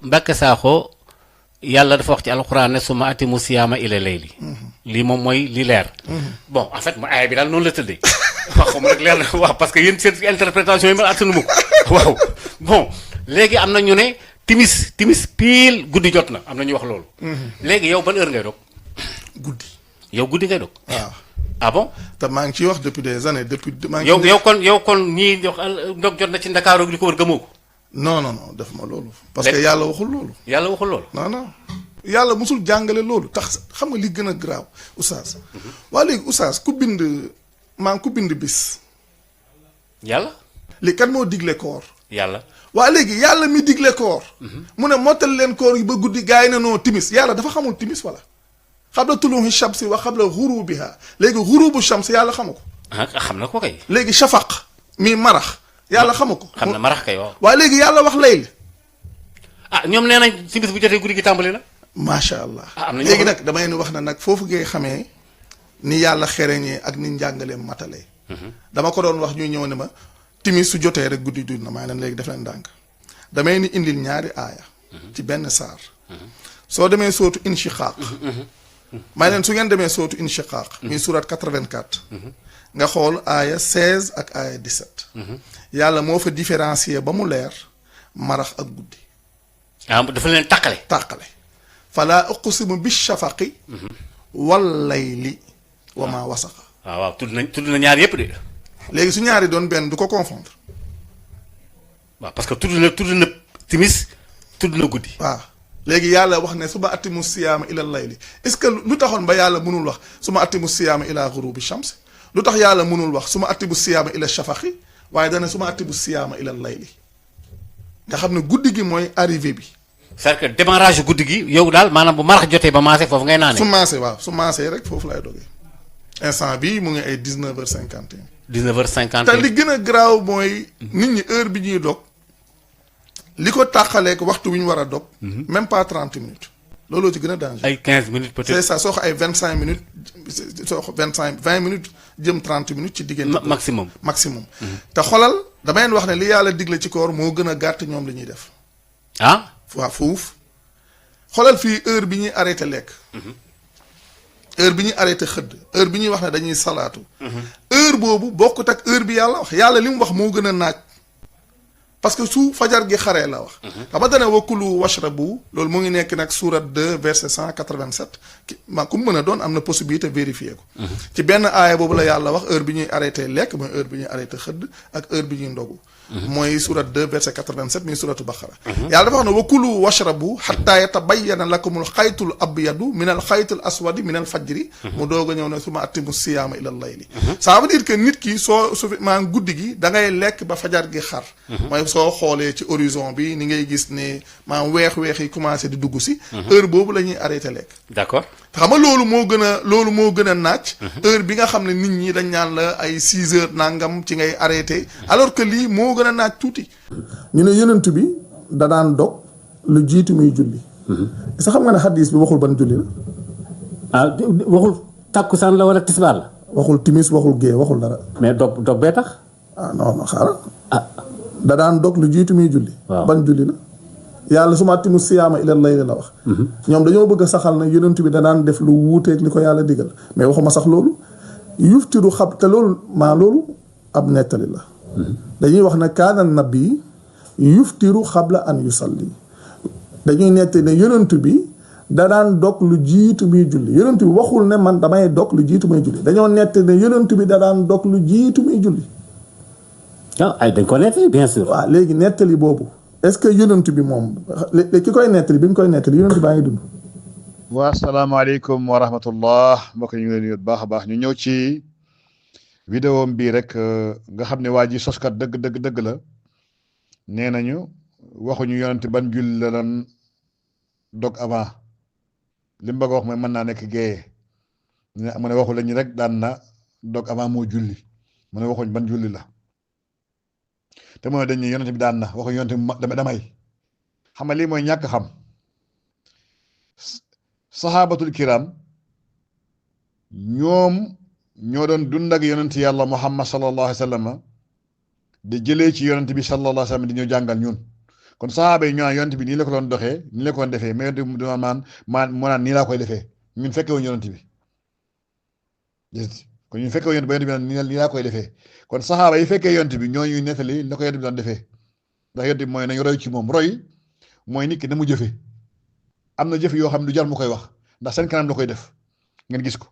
Mbàkke Saaxo yàlla dafa wax ci alxuraan ne summa atimu siyaama ila layli. lii moom mooy li leer. bon en fait aaya bi daal noonu la tëddee. waaw xam rek leer na waaw parce que yéen seen interprétation yi man attanu ma ko waaw bon léegi am na ñu ne timis pile guddi jot na am na ñu wax loolu. léegi yow ban heure ngay dog. guddi. yow guddi ngay dog. waaw. ah bon. te maa ngi ciy wax depuis des années depuis. maa ngi yow kon ñii wax ndog jot na ci Ndakaaru di ko wër gëmoo ko. non def ma loolu. parce que yàlla waxul loolu. yàlla waxul loolu. non yàlla musul jàngale loolu tax xam nga li gën a graaw oustaz. waa léegi oustaz ku bind bis. yàlla. li kan moo digle koor. yàlla. waa léegi yàlla mi digle koor. mu ne mottal leen koor yi ba guddi gaay na noo timis yàlla dafa xamul timis wala. xabla tuluuhi shamsi wa xabla xurubiha léegi xurubu shams yàlla xamu ko. xam na ko kay. léegi shafaq mi marax. yàlla xamu ko. xam na marax kay waaw. waa léegi yàlla wax layl. ñoom nee nañ timis bu jotee guddi gi tàmbali na. macha allah. am na léegi nag damay wax na nag foofu ngay xamee ni yàlla xereñee ak ni njàngaleem matalee. dama ko doon wax ñuy ñëw ne ma timis su jotee rek guddi dund na maa leen léegi def leen ndànk damay ni indil ñaari aaya. ci benn saar. soo demee sootu inshiqaaq. may leen su ngeen demee sootu inshiqaaq. muy surat 84. nga xool aaya 16 ak aaya 17. yàlla moo fa différencier ba mu leer marax ak guddi. dafa leen tàqale. falaa uqsimu bi shafaqi. wal layli wa maa wasaqa. waaw tudd na ñaar yépp de. léegi su ñaari doon benn du ko confondre. waaw parce que tudd na timis tudd na guddi. waaw léegi yàlla wax ne suma atimu siyaama ila layli est-ce que lu taxoon ba yàlla mënul wax suma atimu siyaama ila ghurubi shams lu tax yàlla mënul wax suma atimu siyaama ila shafaqi waaye dana suma atimu siyaama ila layli nga xam ne guddi gi mooy arrivé bi. c'est-à-dire que démarrage guddi gi yow daal maanaam bu marax jotee ba maase foofu ngay naanee. su maasee rek foofu lay dogee instant bi mu ngi ay 19h51. 19h51 te li gën a garaaw mooy. nit ñi heure bi ñuy dog. li ko tàqaleek waxtu wi ñu war a dog. même pas 30 minutes. looloo ci gën a danger. ay 15 minutes peut-être. c'est ça soo ko ay 25 minutes soo ko 20 minutes jëm 30 minutes ci diggante. maximum. te xolal damay wax ne li yàlla digle ci koor moo gën a gàtt ñoom li ñuy def. waaw fuuf xoolal fii heure bi ñuy arrêté lekk. heure bi ñuy arrêté xëdd heure bi ñuy wax ne dañuy salaatu. heure boobu bokkut ak heure bi yàlla wax yàlla li mu wax moo gën a naaj. parce que su fajar gi xaree la wax. xam nga ne wakulu washrabu loolu mu ngi nekk nag surat 2 verset 187 ku mu mën a doon am na possibilité vérifier ko. ci benn aaya boobu la yàlla wax heure bi ñuy arrêté lekk mooy heure bi ñuy arrêté xëdd ak heure bi ñuy ndogu. mooy surat 2 verset 87 muy suratu baqara. yàlla dafa wax ne wakulu washrabu xatta yatabayyana lakumul xaytul abyadu minal xaytul aswadi minal fajri. mu doog a ñëw ne suma atimu siyaama ilal layli. ça veut dire que nit ki soo maa guddi gi da ngay lekk ba fajar gi xar. mooy soo xoolee ci horizon bi ni ngay gis ne maanaam weex yi commencé di dugg si. heure boobu la ñuy arrêté lekk. d'accord xam nga loolu moo gën a naaj. heure bi nga xam ne nit ñi dañ ñaan la ay 6 heures nangam ci ngay arrêté. alors que lii moo gën a naaj tuuti. ñu ne yonent bi da daan dog lu jiitu muy julli. sa xam nga ne xadis bi waxul ban julli la. waxul tàkkusaan la wala tisbaar la. waxul timis waxul gée waxul dara. mais dog bee tax. non xaaral. da daan dog lu jiitu muy julli. ban julli la. yàlla suma atimu siyaama ilal layli la wax. ñoom dañoo bëgg a saxal na yonent bi da daan def lu wuuteeg li ko yàlla digal mais waxuma sax loolu. yuftiru xab te loolu loolu ab nettali la. dañuy wax ne kaana nabi yuftiru xabla an yusalli dañuy nettali ne yonent bi da daan dog lu jiitu muy julli yonent bi waxul ne man damay dog lu jiitu muy julli dañoo nettali ne yonent bi da daan dog lu jiitu muy julli. dañ ko nettali bien sûr. waaw léegi nettali boobu est-ce que yonent bi moom ki koy nettali bi mu koy nettali yonent baa ngi dund. waa asalaamaaleykum wa rahmatullah mbokk ñu ngi leen di nuyu bu baax a baax ñu ñëw ci vidéo bii rek nga xam ne waa ji soskat dëgg la nee nañu waxuñu yonent ban julli la doon dog avant li mu bëgg a wax mooy mën naa nekk géeye mu ne waxu lañu rek daan na dog avant moo julli mu ne waxuñ ban julli la te mooy dañ ne yonent bi daan na waxuñ yonent bi damay xam nga lii mooy ñàkk xam saxaabatul kiram ñoom ñoo doon dund ak yonent yàlla muhammad sallallahu alayhi wa sallam di jëlee ci yonent bi sallallahu alayhi wa sallam di ñu jàngal ñun kon saxaaba yi ñoo naan yonent bi nii la ko doon doxee nii la ko doon defee mais yonent bi du moo naan nii laa koy defee ñun fekke wuñu yonent bi kon ñun fekke wuñu yonent ba yonent bi nii laa koy defee kon saxaaba yi fekkee yonent bi ñoo ñuy nettali la ko yonent bi doon defee ndax yonent bi mooy nañu roy ci moom roy mooy nit ki na mu jëfe am na jëf yoo xam ne du jar mu koy wax ndax seen kanam la koy def ngeen gis ko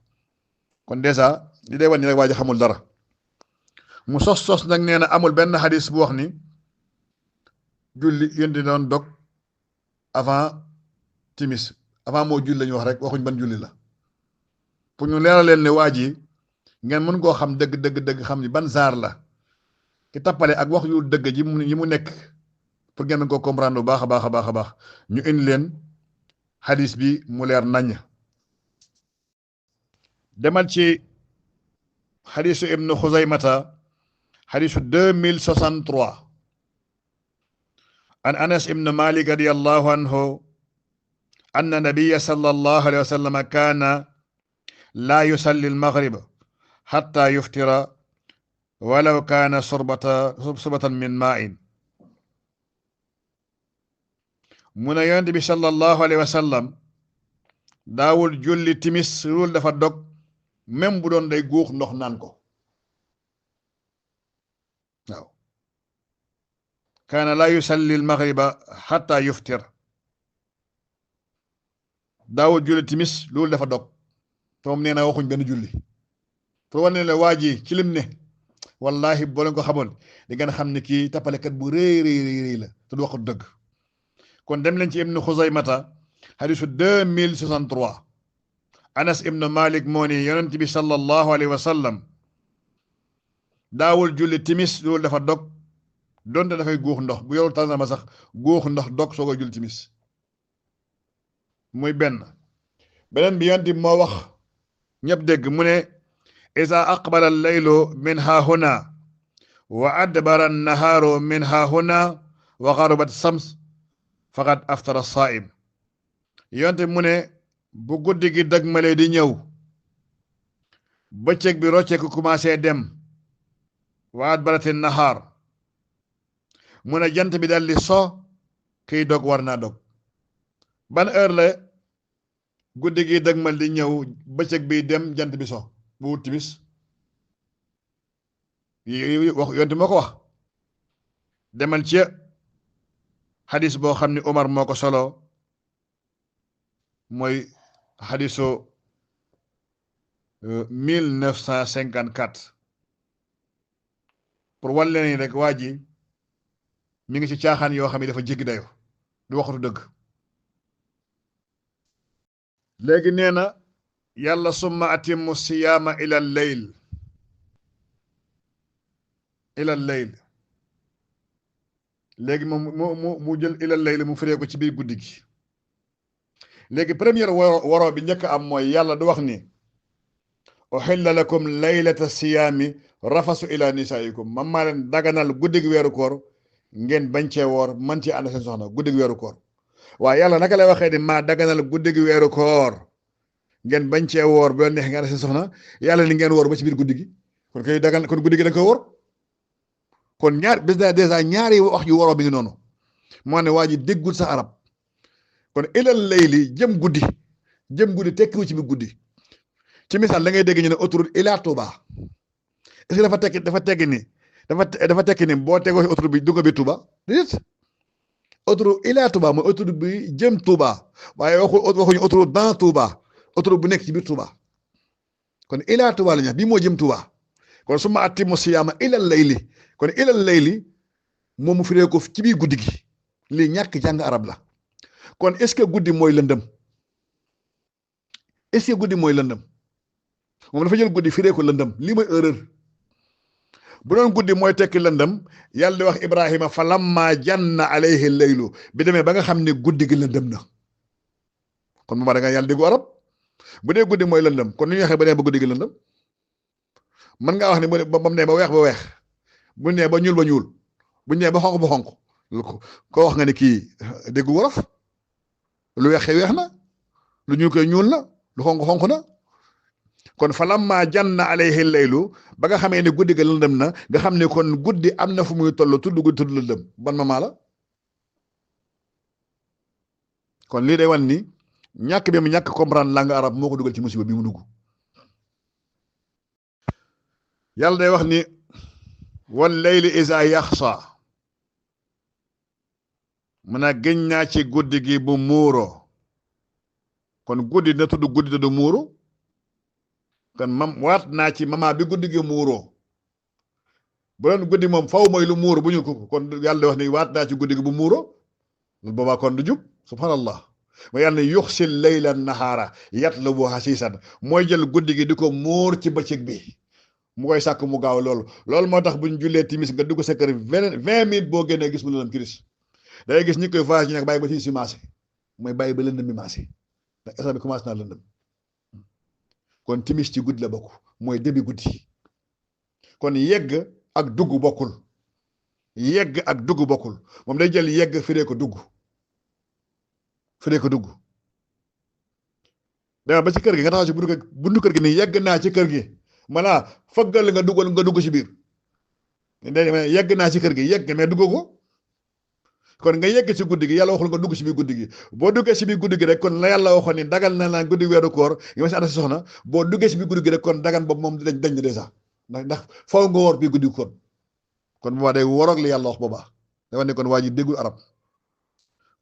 kon dèjà li day wan ni rek waa ji xamul dara mu sos nag nee na amul benn xadis bu wax ni julli yéen di doon dog avant timis avant moo julli la ñu wax rek waxuñ ban julli la pour ñu leeral leen ne waa ji ngeen mën koo xam dëgg xam ni ban zaar la ki tappale ak wax yu dëgg yi mu nekk pour ngeen mën koo comprendre bu baax a baax ñu indi leen xadis bi mu leer naññ demal ci xadisu ibnu xuzaymata xadisu 2063 an anas ibnu malik radiyallahu anhu anna nabiyya sallallahu alayhi wa sallam kaana laa yusalli al-maghrib hatta yuftira walaw kaana surbatan min maa'in mu ne yonent bi sallallahu alayhi wa sallam daawul julli timis loolu dafa dog même bu doon day guux ndox naan ko waaw kaana laa yusalli al-maghriba hatta yuftir daawul julli timis loolu dafa dog te moom nee na waxuñ benn julli pour wane ne waa ji ci lim ne wallahi boo leen ko xamoon di ngeen xam ne kii tappalekat bu rëy la te du wax dëgg kon dem leen ci ibnu xuzaymata hadisu 2063 anas ibnu malik moo ni yonent bi sallallahu alayhi wa sallam daawul julli timis loolu dafa dog donte dafay guux ndox bu yorul tànn ma sax guux ndox dog soo ko julli timis muy beneen bi yonent bi moo wax ñëpp dégg mu ne iza aqbala al-laylu min haahuna wa adbara an-nahaaru min haahuna wa gharabat shams faqad aftara as-saa'im yonte mu ne bu guddi gi dëgmale di ñëw bëccëg bi rocceeku commencé dem wa adbarati nahaar mu ne jant bi daldi so kiy dog war naa dog ban heure la guddi gi dëgmal di ñëw bëccëg bi dem jant bi so bu wut timis wax yonte moo ko wax demal ci xadis boo xam ne Omar moo ko solo mooy xadisu 1954 pour wan leen rek waa ji mi ngi ci caaxaan yoo xam ne dafa jéggi dayo du waxatu dëgg léegi nee na yàlla summa atimmu siyaama ila leyl léegi moom mu jël ila leyl mu firee ko ci biir guddi gi léegi première waroo bi njëkk am mooy yàlla du wax ni uhilla lakum laylata siyaami rafasu ila nisaikum man maa leen daganal guddi gi weeru koor ngeen bañ cee woor man ci ànd seen soxna guddi gi weeru koor waaye yàlla naka lay waxee ni maa daganal guddi gi weeru koor ngeen bañ cee woor bu neex nga ànd seen soxna yàlla ni ngeen woor ba ci biir guddi gi kon kay dagan kon guddi gi da nga ko woor kon bis da dèjà ñaari wax yu waroo bi ngi noonu moo ne waa ji déggul sa arab kon ilal layli jëm guddi tekkiwu ci biir guddi ci misaal da ngay dégg ñu ne autoroute ila Touba est-ce que dafa tekki ni boo tegoo ci autoroute bi dugg bi Touba déedéet autoroute ila Touba mooy autoroute bi jëm Touba waaye waxuñu autoroute dans Touba autoroute bu nekk ci biir Touba kon ila Touba la ñu bii moo jëm Touba kon summa atimmu siyaama ilal layli kon ilal layli moom mu firee ko ci biir guddi gi lii ñàkk jàng arab la kon est-ce que guddi mooy lëndëm moom dafa jël guddi firee ko lëndëm lii mooy erreur bu doon guddi mooy tekki lëndëm yàlla di wax Ibrahima fa lamma janna alayhi laylu bi demee ba nga xam ne guddi gi lëndëm na kon moom da nga yàlla déggu arab bu dee guddi mooy lëndëm kon nu ñu waxee ba nee ba guddi gi lëndëm mën ngaa wax ne ba mu ne ba weex bu nee ba ñuul bu nee ba xonq koo wax nga ne kii déggu wolof lu weex na lu ñuul koy ñuul na lu xonq na kon falamma janna alayhi laylu ba nga xamee ne guddi ga lëndëm na nga xam ne kon guddi am na fu muy toll tudd guddi tudd lëndëm ban ma maa la kon lii day wan ni ñàkk bi mu ñàkk comprendre langue arabe moo ko dugal ci musiba bi mu dugg. yàlla day wax ni wal layli iza yaxsa mën a gëñ naa ci guddi gi bu muuroo kon guddi na tudd guddi te du muuru kon waat naa ci mama bi guddi gi muuroo bu doon guddi moom faw mooy lu muuru bu ñu ko kon yàlla day wax ni waat naa ci guddi gi bu muuroo loolu boobaa kon du jub subhanallah ma yàlla ne yuxsi layla nahaara yatlubu hasiisan mooy jël guddi gi di ko muur ci bëccëg bi mu koy sàkk mu gaaw loolu moo tax bu ñu jullee timis nga dugg sa kër 20 minutes boo génnee gis mu lëndëm kiris dangay gis ñi koy voyage ñu nag bàyyi ba ci si maase mooy bàyyi ba lëndëm bi maase ndax instant bi commencé naa lëndëm kon timis ci guddi la bokk mooy début guddi kon yegg ak dugg bokkul moom day jël yegg firee ko dugg dama ba ci kër gi nga taxaw ci buntu kër gi ni yegg naa ci kër gi mana fëggal nga dugg ci biir yegg naa ci kër gi yegg mais dugg ko kon nga yegg ci guddi gi yàlla waxul nga dugg ci biir guddi gi boo duggee ci biir guddi gi rek kon la yàlla waxoon ni dagal na la guddi weeru koor nga ma si ànd si soxna boo duggee ci biir guddi gi rek kon dagan boobu moom dañ déjà ndax faw nga woor biir guddi gi kon boobaa day woroog li yàlla wax boobaa dafa ne kon waa ji déggul arab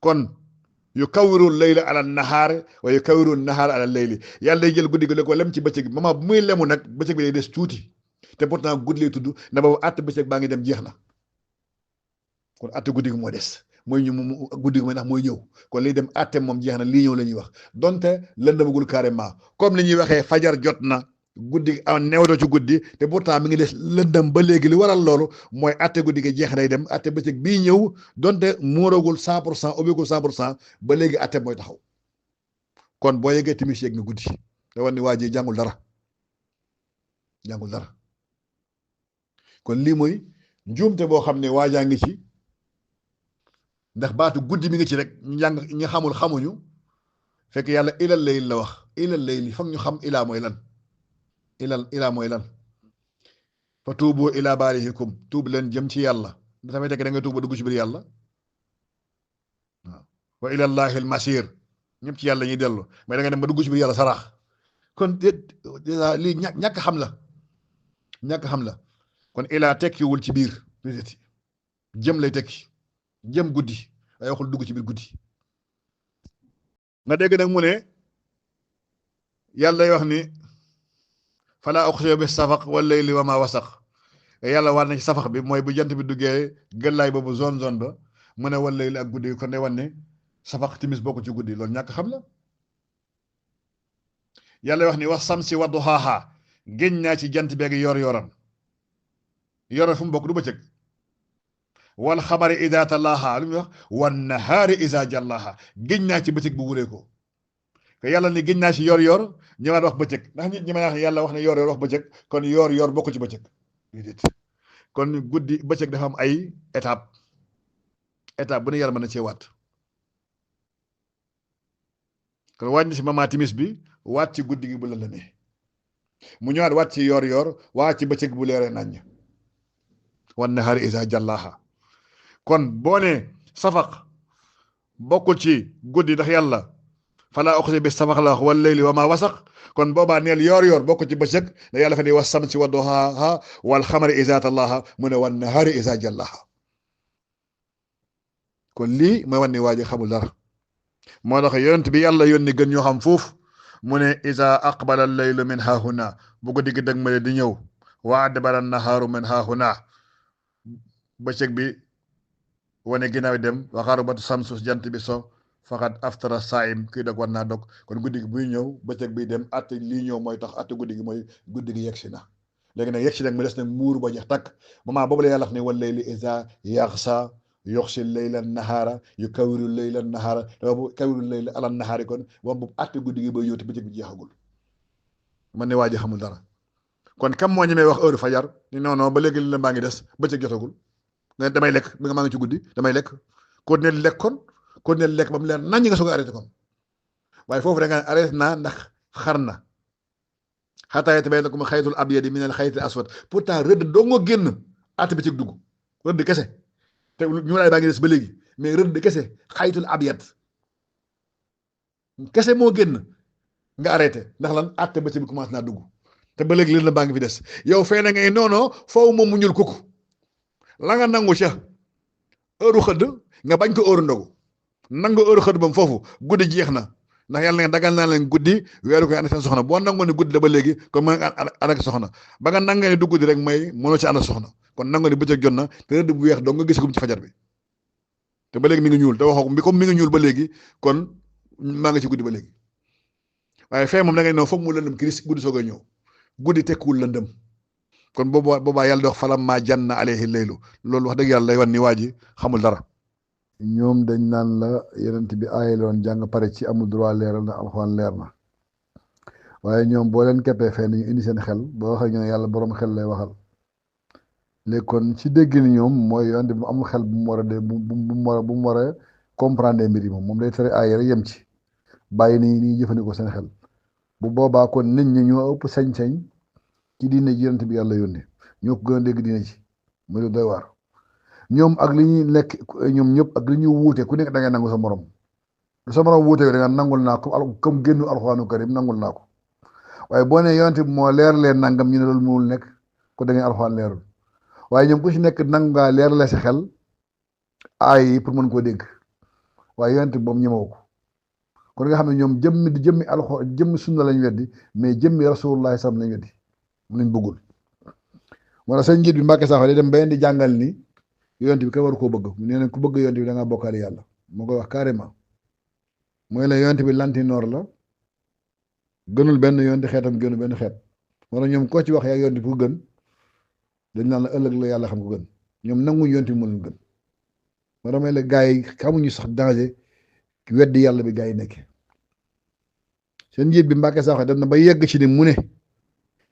kon yu kawiru layla ala nahaar wa yu kawiru nahaar ala layli yàlla day jël guddi gi la ko lem ci bëccëg bi mama bu muy lemu nag bëccëg bi day des tuuti te pourtant guddi lay tudd na boobu àtte bëccëg baa ngi dem jeex na kon àtte guddi gi moo des mooy ñu guddi gi mooy ndax mooy ñëw kon liy dem àtte moom jeex na lii ñëw la ñuy wax donte lëndamagul carrément comme li ñuy waxee fajar jot na guddi neewatoo ci guddi te pourtant mi ngi des lëndam ba léegi li waral loolu mooy àtte guddi gi jeex day dem àtte bëccëg bii ñëw donte muuragul 100% ubbeegul 100% ba léegi àtte mooy taxaw kon boo yeggee timis yegg na guddi te war ni waa ji jàngul dara kon lii mooy njuumte boo xam ne waajaa ngi ci ndax baatu guddi mi ngi ci rek ñi xamul xamuñu fekk yàlla ilal layl la wax ilal layl foog ñu xam ilaa mooy lan ilaa mooy lan fa tuubu ilaa baarihikum tuub leen jëm ci yàlla dafay tekk da nga tuub ba dugg ci biir yàlla waaw wa ilallahi almasir ñëpp ci yàlla ñuy dellu mais da nga dem ba dugg ci biir yàlla sarax kon déjà lii ñàkk xam la kon ilaa tekkiwul ci biir jëm lay tekki jëm guddi ay waxul dugg ci biir guddi nga dégg nag mu ne yàlla day wax ni fala uqsimu bis safaq wal layli wa ma wasaq yàlla war na ci safaq bi mooy bu jant bi duggee gëllaay boobu zone ba mu ne wal layli ak guddi kon day wan ne safaq timis bokk ci guddi loolu ñàkk xam la yàlla wax ni wax samsi wa duhaaha géñ naa ci jant beeg yor-yoram fu mu bokk du bëccëg wal xamari ida talaaha lu muy wax wan nahaari ida jallaaha géñ naa ci bëccëg bu wuree ko te yàlla ni géñ naa ci yor ñëwaat wax bëccëg ndax nit ñi ma wax yàlla wax ne yor wax bëccëg kon yor bokk ci bëccëg kon guddi bëccëg dafa am ay étape bu ne yàlla mën na cee waat kon wàññi si mama timis bi waat ci guddi gi bu lëndëmee mu ñëwaat waat ci yor waat ci bëccëg bu leeree naññ wan nahaari ida jallaaha kon boo ne safaq bokkul ci guddi ndax yàlla fala uqsimu bis safaq la wax wal layli wa ma wasaq kon boobaa neel yor bokkul ci bëccëg da yàlla fa ne was samsi wa duhaaha wal xamari iza talaaha mu ne wan nahaari iza jallaaha kon lii mooy wan ni waa ji xamul dara moo tax yonent bi yàlla yónni gën ñoo xam foofu mu ne iza aqbala al-laylu min haahuna bu guddi gi dëgg ma di ñëw wa adbara an-nahaaru min haahuna bëccëg bi wane ginnaaw dem wa xarabatu samsu jant bi so faqad aftara saim kii dog war naa dog kon guddi gi buy ñëw bëccëg bi dem atte lii ñëw mooy tax atte guddi gi mooy guddi gi yegsi na léegi nag yegsi nag mu des nag muur ba jeex takk moment boobu la yàlla wax ne wal layli iza yaxsa yoxsi layla nahaara yu kawiru layla nahaara dafa kawiru layla ala nahaari kon moom boobu atte guddi gi ba ñëw te bëccëg bi jeexagul man ne waa ji xamul dara kon kam moo ñemee wax heure fajar ni non ba léegi li la mbaa ngi des bëccëg jotagul nga damay lekk bi nga maa ngi ci guddi damay lekk continuer lekk kon lekk ba mu leer nañ nga soog a arrêté kon waaye foofu da nga arrêté naa ndax xar na xataa yatabayyana lakum xaytul abyadi minal xaytil aswad pourtant rëdd doo nga génn àtte bi ci dugg rëdd kese te ñu laay baa ngi des ba léegi mais rëdd kese xaytul abyad kese moo génn nga arrêté ndax lan àtte ba ci bi commencé naa dugg te ba léegi lëndëm baa ngi fi des yow fee na ngay non foofu moom mu ñuul kukk la nga nangu ca heure xëdd nga bañ ko heure ndogu nangu heure xëdd bam foofu guddi jeex na ndax yàlla nga dagal naa leen guddi weeru koy ànd seen soxna boo nangoo ne guddi la ba léegi kon mën nga ànd ak soxna ba nga nangee ne du guddi rek may mënoo ci ànd soxna kon nangoo ne bëccëg jot na te rëdd bu weex doo nga gis gum ci fajar bi te ba léegi mi ngi ñuul te waxoo ko comme mi ngi ñuul ba léegi kon maa ngi ci guddi ba léegi waaye fee moom da ngay ñëw foog mu lëndëm kiris guddi soog a ñëw guddi tekkuwul lëndëm kon boobaa yàlla di wax falam maa janna alayhi laylu loolu wax dëgg yàlla lay wan ni waa ji xamul dara. ñoom dañ naan la yonent bi aayeloon jàng pare ci amul droit leeral na alxuraan leer na waaye ñoom boo leen keppee fee ñu indi seen xel boo waxee ñu ne yàlla borom xel lay waxal léegi kon ci dégg ni ñoom mooy yonent bi amul xel bu mu war a de bu mu war a comprendre mbir yi moom day tere aaye rek yem ci bàyyi ni jëfandikoo seen xel bu boobaa kon nit ñi ñoo ëpp sañ-sañ ci diine ji yonent bi yàlla yónni ñoo ko gën a dégg diine ci muy lu doy waar ñoom ak li ñuy lekk ñoom ñëpp ak li ñuy wuute ku nekk da ngay nangu sa morom lu sa morom wuute da nga nangul naa ko comme génnu alxuraanu karim nangul naa ko waaye boo nee yonent bi moo leer leen nangam ñu ne loolu mënul nekk ko da ngay alxuraan leerul waaye ñoom ku ci nekk nangu ngaa leer la sa xel aay yi pour mën koo dégg waaye yonent bi moom ñemewu ko kon nga xam ne ñoom jëmmi alxuraan jëmmi sunna lañ weddi mais jëmmi rasulullah sam lañ weddi lañ bëggul moo tax seen njiit bi Mbàkke Sakho day dem ba di jàngal ni yonent bi ka war koo bëgg nee na ku bëgg yonent bi da ngaa bokkaale yàlla moo koy wax carrément mooy la yonent bi lantinoor la gënul benn yonent xeetam gënul benn xeet moo tax ñoom koo ci wax yaa yonent bi ku gën dañ naan la ëllëg la yàlla xam ko gën ñoom nanguñ yonent bi moo leen gën moo tax may la gars yi xamuñu sax danger weddi yàlla bi gars yi nekk seen njiit bi Mbàkke Sakho dem na ba yegg ci ni mu ne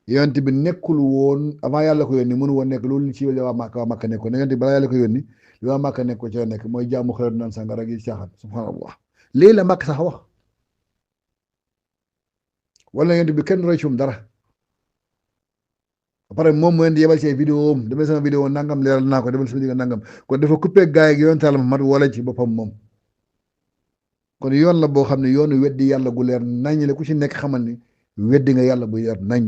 yonent bi nekkul woon avant yàlla ko yónni mënu woon nekk loolu ci waa Màkka nekkoon ne yonent bi balaa yàlla ko yónni li waa Màkka nekk ko ci la nekk mooy jaamu xërëm naan sàngara gi caaxaan subhanallah léegi la Mbàkke Sakho wax wala yonent bi kenn roy ci moom dara après moom mu leen di yebal ci ay vidéo am demee sama vidéo nangam leeral naa ko demal sama digga nangam kon dafa coupé gaay yi yonent Yàlla Muhammad wala ci boppam moom kon yoon la boo xam ne yoonu weddi yàlla gu leer nañ la ku ci nekk xamal ni weddi nga yàlla bu leer nañ